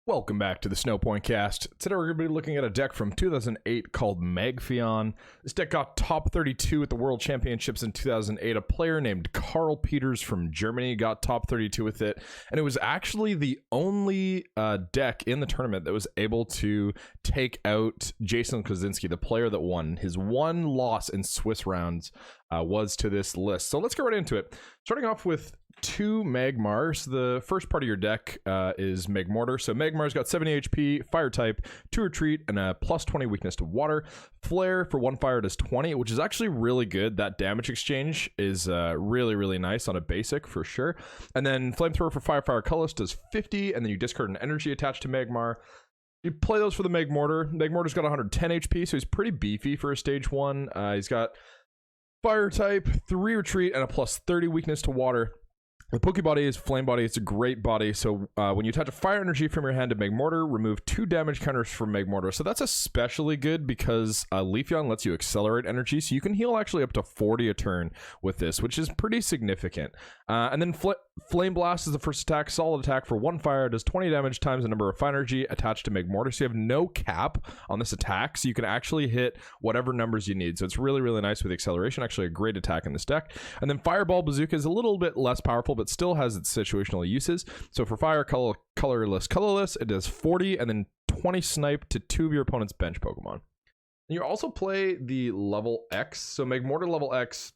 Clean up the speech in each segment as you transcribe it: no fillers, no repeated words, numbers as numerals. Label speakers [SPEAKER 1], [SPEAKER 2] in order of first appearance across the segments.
[SPEAKER 1] Welcome back to the Snowpointcast. Today we're going to be looking at a deck from 2008 called Magfeon. This deck got top 32 at the World Championships in 2008. A player named Karl Peters from Germany got top 32 with it, and it was actually the only deck in the tournament that was able to take out Jason Kozinski, the player that won. His one loss in Swiss rounds was to this list. So let's get right into it. Starting off with two Magmars. The first part of your deck is Magmortar. So Magmar's got 70 HP, fire type, 2 retreat, and a plus 20 weakness to water. Flare for 1 fire does 20, which is actually really good. That damage exchange is really nice on a basic for sure. And then Flamethrower for fire colorless does 50, and then you discard an energy attached to Magmar. You play those for the Magmortar. Magmortar's got 110 HP, so he's pretty beefy for a stage 1. He's got fire type, 3 retreat, and a plus 30 weakness to water. The Pokebody is Flame Body. It's a great body. So when you attach a fire energy from your hand to Magmortar, remove 2 damage counters from Magmortar. So that's especially good because Leafeon lets you accelerate energy. So you can heal actually up to 40 a turn with this, which is pretty significant. And then Flame Blast is the first attack. Solid attack for 1 fire. Does 20 damage times the number of fire energy attached to Magmortar. So you have no cap on this attack. So you can actually hit whatever numbers you need. So it's really nice with acceleration. Actually a great attack in this deck. And then Fireball Bazooka is a little bit less powerful, but still has its situational uses. So for fire colorless, it does 40 and then 20 snipe to 2 of your opponent's bench Pokemon. And you also play the level X. So Magmortar level X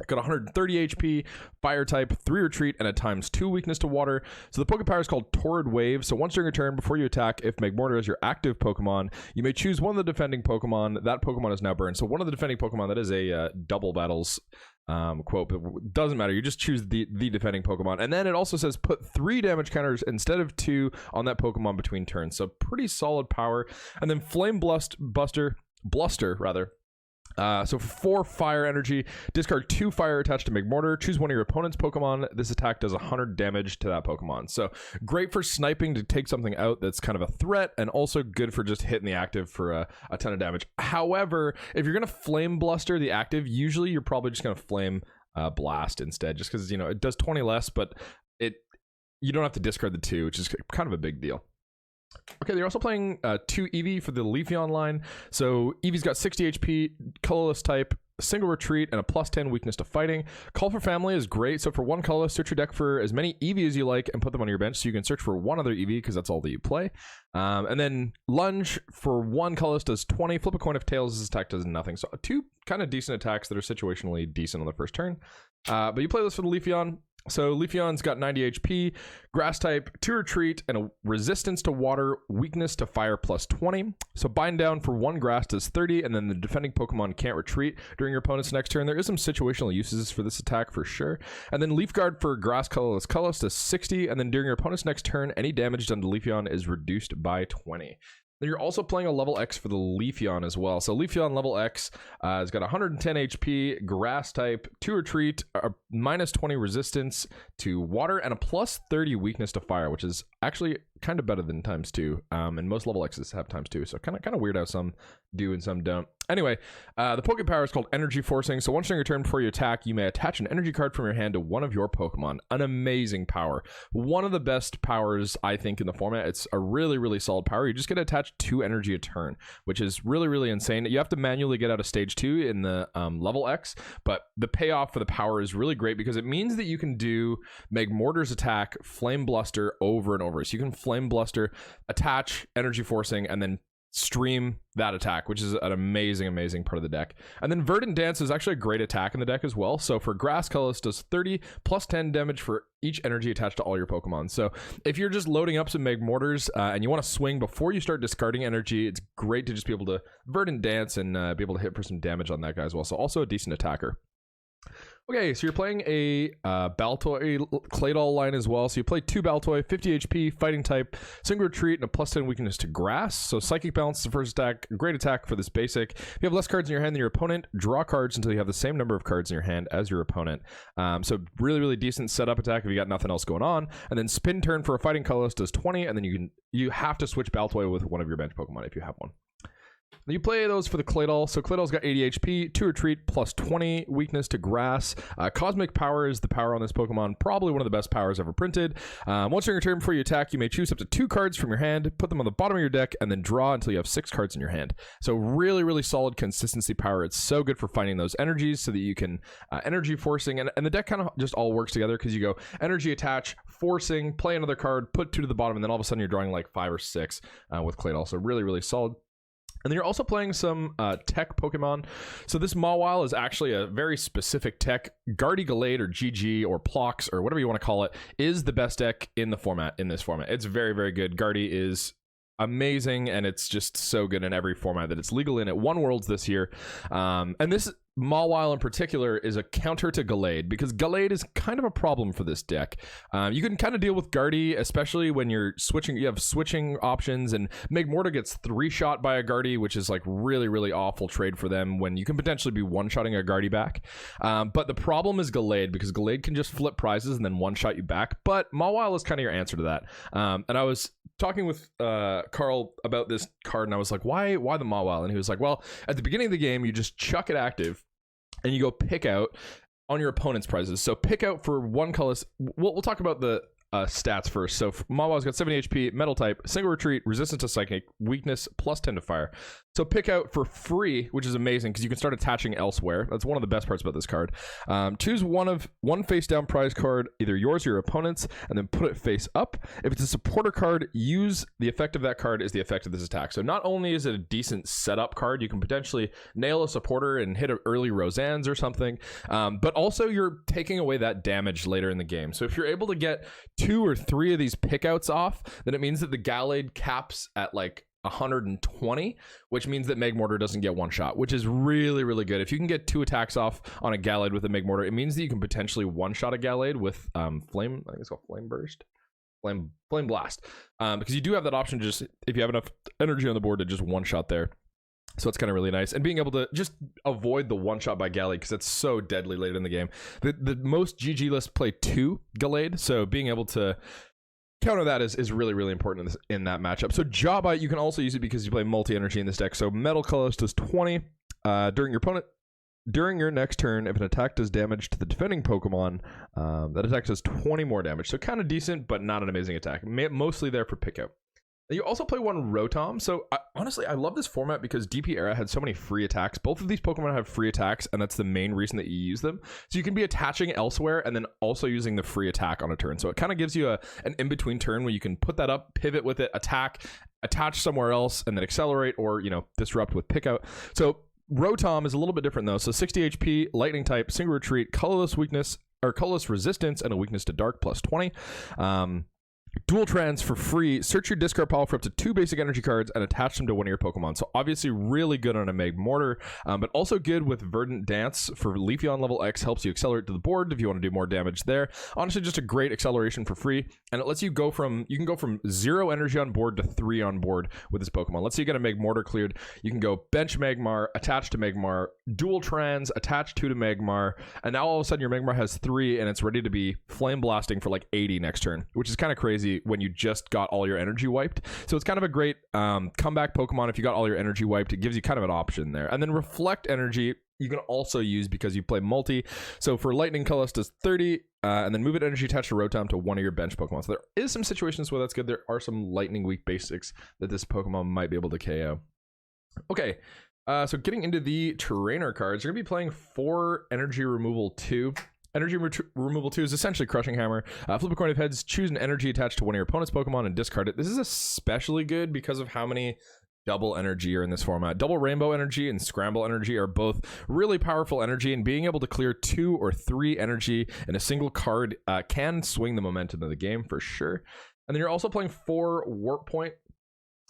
[SPEAKER 1] got 130 HP, fire type, 3 retreat, and a ×2 weakness to water. So the Pokepower is called Torrid Wave. So once during your turn, before you attack, if Magmortar is your active Pokemon, you may choose one of the defending Pokemon. That Pokemon is now burned. So one of the defending Pokemon, that is a double battles quote, but it doesn't matter. You just choose the defending Pokemon. And then it also says put 3 damage counters instead of 2 on that Pokemon between turns. So pretty solid power. And then Flame Bluster, so for 4 fire energy, discard 2 fire attached to Magmortar. Choose one of your opponent's Pokemon. This attack does 100 damage to that Pokemon. So great for sniping to take something out that's kind of a threat, and also good for just hitting the active for a ton of damage. However, if you're going to Flame Bluster the active, usually you're probably just going to Flame Blast instead, just because, you know, it does 20 less, but you don't have to discard the 2, which is kind of a big deal. Okay, they're also playing 2 Eevee for the Leafeon line. So Eevee's got 60 HP, colorless type, single retreat, and a plus 10 weakness to fighting. Call for Family is great. So for 1 colorless, search your deck for as many Eevee as you like and put them on your bench. So you can search for 1 other Eevee because that's all that you play. And then Lunge for 1 colorless does 20. Flip a coin if tails. This attack does nothing. So 2 kind of decent attacks that are situationally decent on the first turn. But you play this for the Leafeon. So Leafeon's got 90 HP, grass type, 2 retreat, and a resistance to water, weakness to fire plus 20. So bind down for 1 grass does 30, and then the defending Pokemon can't retreat during your opponent's next turn. There is some situational uses for this attack for sure. And then Leaf Guard for grass colorless does 60, and then during your opponent's next turn, any damage done to Leafeon is reduced by 20. Then you're also playing a level X for the Leafeon as well. So Leafeon level X has got 110 HP, grass type, 2 retreat, a -20 resistance to water, and a plus 30 weakness to fire, which is actually kind of better than ×2. And most level X's have ×2, so kind of weird how some do and some don't. Anyway, the Pokepower is called Energy Forcing. So once during your turn before you attack, you may attach an energy card from your hand to one of your Pokemon. An amazing power. One of the best powers, I think, in the format. It's a really solid power. You just get to attach 2 energy a turn, which is really insane. You have to manually get out of stage 2 in the level X, but the payoff for the power is really great because it means that you can do Magmortar's attack, Flame Bluster, over and over. So you can Flame Bluster, attach Energy Forcing, and then stream that attack, which is an amazing part of the deck. And then Verdant Dance is actually a great attack in the deck as well. So for grass colorless does 30 plus 10 damage for each energy attached to all your Pokemon. So if you're just loading up some Magmortars and you want to swing before you start discarding energy, it's great to just be able to Verdant Dance and be able to hit for some damage on that guy as well. So also a decent attacker. Okay, so you're playing a Baltoy Claydol line as well. So you play 2 Baltoy, 50 HP, fighting type, single retreat, and a plus 10 weakness to grass. So Psychic Balance is the first attack. Great attack for this basic. If you have less cards in your hand than your opponent, draw cards until you have the same number of cards in your hand as your opponent. So really decent setup attack if you got nothing else going on. And then Spin Turn for a fighting colorless does 20, and then you have to switch Baltoy with one of your bench Pokemon if you have one. You play those for the Claydol. So Claydol's got 80 HP, 2 retreat, plus 20 weakness to grass. Cosmic power is the power on this Pokemon. Probably one of the best powers ever printed. Once during your turn before you attack, you may choose up to 2 cards from your hand, put them on the bottom of your deck, and then draw until you have 6 cards in your hand. So really, really solid consistency power. It's so good for finding those energies so that you can energy forcing. And the deck kind of just all works together because you go energy attach, forcing, play another card, put 2 to the bottom, and then all of a sudden you're drawing like 5 or 6 with Claydol. So really, really solid. And then you're also playing some tech Pokemon. So this Mawile is actually a very specific tech. Guardy Gallade or GG or Plox or whatever you want to call it is the best deck in the format, in this format. It's very, very good. Guardy is amazing, and it's just so good in every format that it's legal in. It won Worlds this year. And this Mawile in particular is a counter to Gallade, because Gallade is kind of a problem for this deck. You can kind of deal with Guardy, especially when you're switching. You have switching options, and Magmortar gets 3-shot by a Guardy, which is like really, really awful trade for them when you can potentially be one-shotting a Guardy back. But the problem is Gallade, because Gallade can just flip prizes and then one-shot you back. But Mawile is kind of your answer to that. And I was talking with Karl about this card, and I was like, why the Mawile? And he was like, well, at the beginning of the game, you just chuck it active, and you go pick out on your opponent's prizes. So pick out for one colorless. We'll talk about the stats first. So Mawile's got 70 HP, metal type, single retreat, resistance to psychic, weakness, plus 10 to fire. So pick out for free, which is amazing because you can start attaching elsewhere. That's one of the best parts about this card. Choose one face down prize card, either yours or your opponent's, and then put it face up. If it's a supporter card, use the effect of that card is the effect of this attack. So not only is it a decent setup card, you can potentially nail a supporter and hit early Roseannes or something, but also you're taking away that damage later in the game. So if you're able to get 2 or 3 of these pickouts off, then it means that the Gallade caps at like 120, which means that Magmortar doesn't get one shot, which is really, really good. If you can get 2 attacks off on a Gallade with a Magmortar, it means that you can potentially one shot a Gallade with flame, I think it's called flame burst, flame blast, because you do have that option to just, if you have enough energy on the board, to just one shot there. So it's kind of really nice, and being able to just avoid the one shot by Gallade, because it's so deadly late in the game. The most GG lists play 2 Gallade, so being able to counter that is really, really important in that matchup. So Jawbite, you can also use it because you play multi-energy in this deck. So Metal Colorless does 20 during your next turn. If an attack does damage to the defending Pokemon, that attack does 20 more damage. So kind of decent, but not an amazing attack. Mostly there for pickup. You also play one Rotom. So honestly, I love this format because DP Era had so many free attacks. Both of these Pokemon have free attacks, and that's the main reason that you use them. So you can be attaching elsewhere and then also using the free attack on a turn. So it kind of gives you an in-between turn where you can put that up, pivot with it, attack, attach somewhere else, and then accelerate or, disrupt with pickout. So Rotom is a little bit different though. So 60 HP, lightning type, single retreat, colorless weakness, or colorless resistance, and a weakness to dark plus 20. Dual trans for free. Search your discard pile for up to 2 basic energy cards and attach them to one of your Pokemon. So obviously really good on a Magmortar, but also good with Verdant Dance for Leafeon level X. Helps you accelerate to the board if you want to do more damage there. Honestly, just a great acceleration for free, and it lets you go from 0 energy on board to 3 on board with this Pokemon. Let's say you get a Magmortar cleared, you can go bench Magmar, attach to Magmar, dual trans, attach 2 to Magmar, and now all of a sudden your Magmar has 3 and it's ready to be flame blasting for like 80 next turn, which is kind of crazy when you just got all your energy wiped. So it's kind of a great comeback Pokemon if you got all your energy wiped. It gives you kind of an option there. And then Reflect Energy you can also use because you play multi. So for Lightning, Colorless does 30, and then Move It Energy attach to Rotom to one of your bench Pokemon. So there is some situations where that's good. There are some Lightning weak basics that this Pokemon might be able to KO. Okay, so getting into the trainer cards, you're going to be playing 4 Energy Removal 2. Energy Removal 2 is essentially Crushing Hammer. Flip a coin of heads, choose an energy attached to one of your opponent's Pokemon and discard it. This is especially good because of how many double energy are in this format. Double Rainbow Energy and Scramble Energy are both really powerful energy, and being able to clear 2 or 3 energy in a single card can swing the momentum of the game for sure. And then you're also playing 4 Warp Point.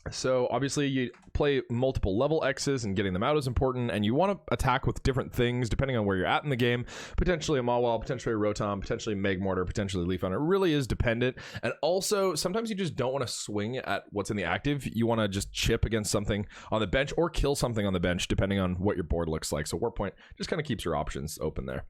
[SPEAKER 1] So obviously you play multiple level X's, and getting them out is important, and you want to attack with different things depending on where you're at in the game. Potentially a Mawile, potentially a Rotom, potentially Magmortar, potentially Leafeon. It really is dependent. And also sometimes you just don't want to swing at what's in the active. You want to just chip against something on the bench or kill something on the bench depending on what your board looks like. So Warp Point just kind of keeps your options open there.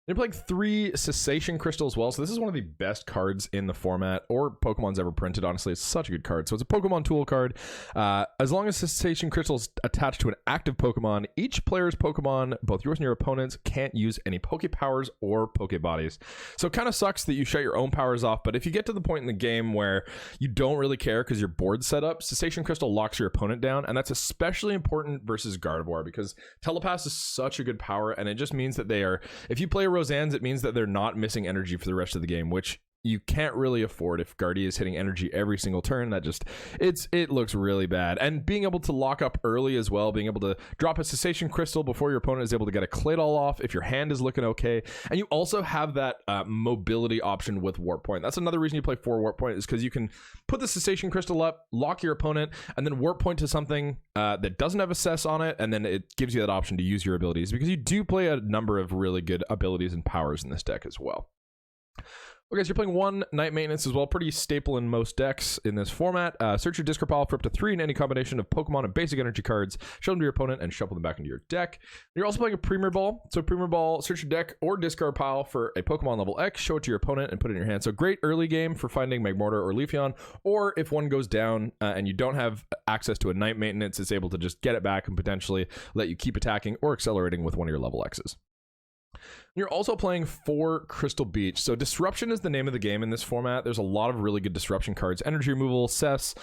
[SPEAKER 1] You're playing 3 Cessation Crystal as well. So this is one of the best cards in the format, or Pokemon's ever printed. Honestly, it's such a good card. So it's a Pokemon tool card. As long as Cessation Crystal is attached to an active Pokemon, each player's Pokemon, both yours and your opponents, can't use any Poke Powers or Poke Bodies. So it kind of sucks that you shut your own powers off, but if you get to the point in the game where you don't really care because your board's set up, Cessation Crystal locks your opponent down, and that's especially important versus Gardevoir because Telepass is such a good power, and it just means that they are, if you play a Roseanne's, it means that they're not missing energy for the rest of the game, which you can't really afford if Guardy is hitting energy every single turn. That just, it looks really bad. And being able to lock up early as well, being able to drop a Cessation Crystal before your opponent is able to get a Claydol off if your hand is looking okay. And you also have that mobility option with Warp Point. That's another reason you play 4 Warp Point, is because you can put the Cessation Crystal up, lock your opponent, and then Warp Point to something that doesn't have a Cess on it, and then it gives you that option to use your abilities, because you do play a number of really good abilities and powers in this deck as well. Okay, so you're playing 1 Night Maintenance as well, pretty staple in most decks in this format. Search your discard pile for up to 3 in any combination of Pokemon and basic energy cards. Show them to your opponent and shuffle them back into your deck. You're also playing a Premier Ball. So Premier Ball, search your deck or discard pile for a Pokemon level X, show it to your opponent, and put it in your hand. So great early game for finding Magmortar or Leafeon, or if one goes down and you don't have access to a Night Maintenance, it's able to just get it back and potentially let you keep attacking or accelerating with one of your level X's. You're also playing 4 Crystal Beach. So Disruption is the name of the game in this format. There's a lot of really good Disruption cards. Energy Removal, Cess,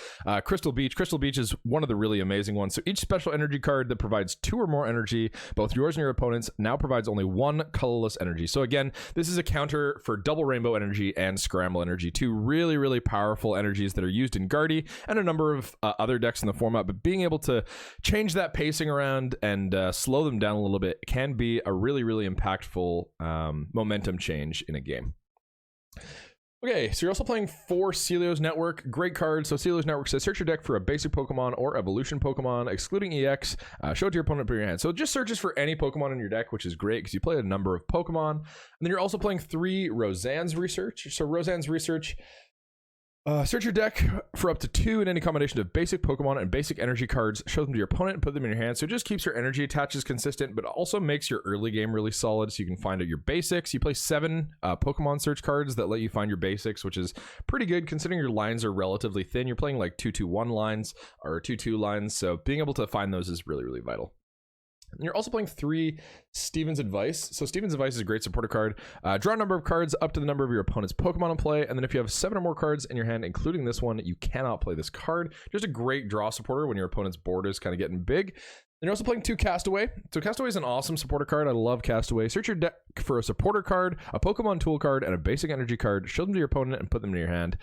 [SPEAKER 1] Crystal Beach. Crystal Beach is one of the really amazing ones. So each special energy card that provides 2 or more energy, both yours and your opponent's, now provides only 1 colorless energy. So again, this is a counter for Double Rainbow Energy and Scramble Energy, 2 really, really powerful energies that are used in Guardy and a number of other decks in the format. But being able to change that pacing around and slow them down a little bit can be a really, really impactful momentum change in a game. Okay, so you're also playing 4 Celio's Network. Great card. So Celio's Network says search your deck for a basic Pokemon or evolution Pokemon, excluding EX. Show it to your opponent, put it in your hand. So it just searches for any Pokemon in your deck, which is great because you play a number of Pokemon. And then you're also playing 3 Roseanne's Research. So Roseanne's Research, search your deck for up to 2 in any combination of basic Pokemon and basic energy cards. Show them to your opponent and put them in your hand. So it just keeps your energy attaches consistent, but also makes your early game really solid so you can find out your basics. You play 7 Pokemon search cards that let you find your basics, which is pretty good considering your lines are relatively thin. You're playing like 2-2-1 lines or 2-2 lines, so being able to find those is really, really vital. And you're also playing 3 Steven's Advice. So Steven's Advice is a great supporter card. Draw a number of cards up to the number of your opponent's Pokemon in play, and then if you have 7 or more cards in your hand, including this one, you cannot play this card. Just a great draw supporter when your opponent's board is kind of getting big. And you're also playing 2 Castaway. So Castaway is an awesome supporter card. I love Castaway. Search your deck for a supporter card, a Pokemon tool card, and a basic energy card. Show them to your opponent and put them in your hand.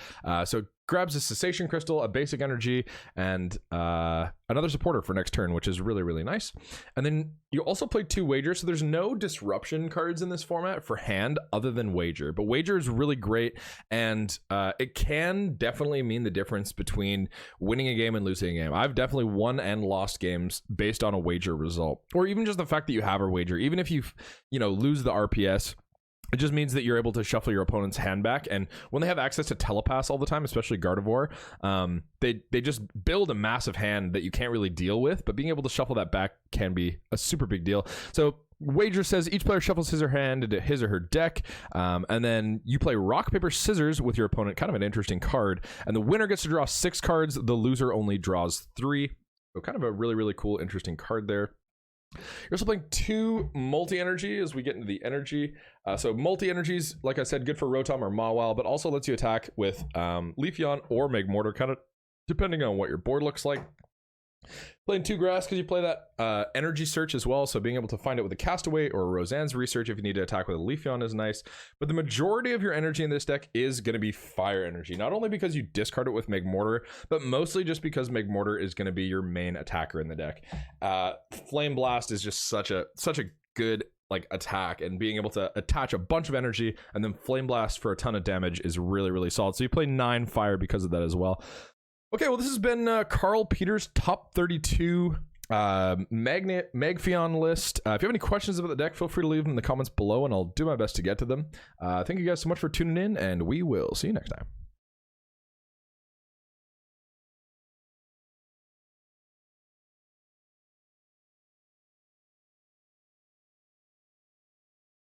[SPEAKER 1] So grabs a Cessation Crystal, a basic energy, and another supporter for next turn, which is really, really nice. And then you also play 2 Wager. So there's no disruption cards in this format for hand other than Wager. But Wager is really great, and it can definitely mean the difference between winning a game and losing a game. I've definitely won and lost games based on a Wager result, or even just the fact that you have a Wager. Even if you lose the RPS, it just means that you're able to shuffle your opponent's hand back. And when they have access to Telepass all the time, especially Gardevoir, they just build a massive hand that you can't really deal with. But being able to shuffle that back can be a super big deal. So Wager says each player shuffles his or her hand into his or her deck, and then you play Rock, Paper, Scissors with your opponent. Kind of an interesting card. And the winner gets to draw 6 cards. The loser only draws 3. So kind of a really, really cool, interesting card there. You're also playing 2 multi-energy as we get into the energy. So multi-energies, like I said, good for Rotom or Mawile, but also lets you attack with Leafeon or Magmortar, kind of depending on what your board looks like. Playing 2 Grass because you play that energy search as well, so being able to find it with a Castaway or a Roseanne's Research if you need to attack with a Leafeon is nice. But the majority of your energy in this deck is going to be fire energy, not only because you discard it with Magmortar, but mostly just because Magmortar is going to be your main attacker in the deck. Flame Blast is just such a good attack, and being able to attach a bunch of energy and then Flame Blast for a ton of damage is really, really solid. So you play 9 fire because of that as well. Okay, well, this has been Karl Peters' top 32 Magfeon list. If you have any questions about the deck, feel free to leave them in the comments below, and I'll do my best to get to them. Thank you guys so much for tuning in, and we will see you next time.